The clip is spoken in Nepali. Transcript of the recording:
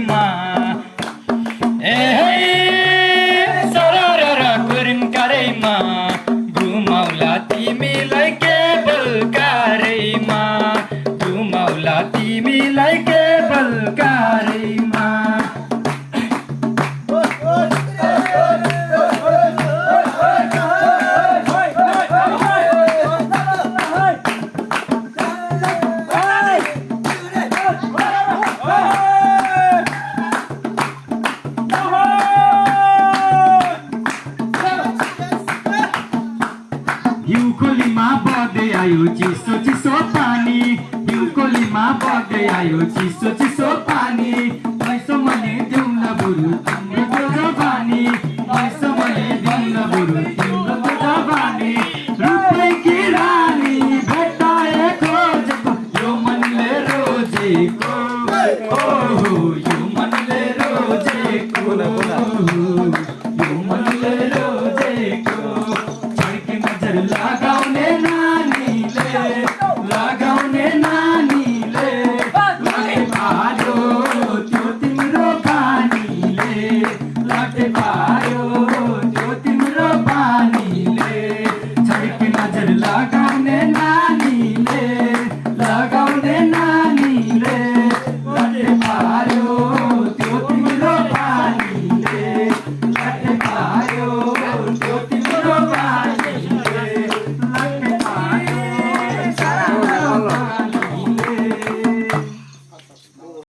कारेमा सरर कुरिम कारेमा घुमाउला तिमीलाई केवल कारेमा घुमाउला तिमीलाई केवल कारेमा हिउँकोलीमा बग्दै आयो चिसो चिसो पानी हिउँकोलीमा बग्दै आयो चिसो चिसो पानी पैसो मैले देउन बरु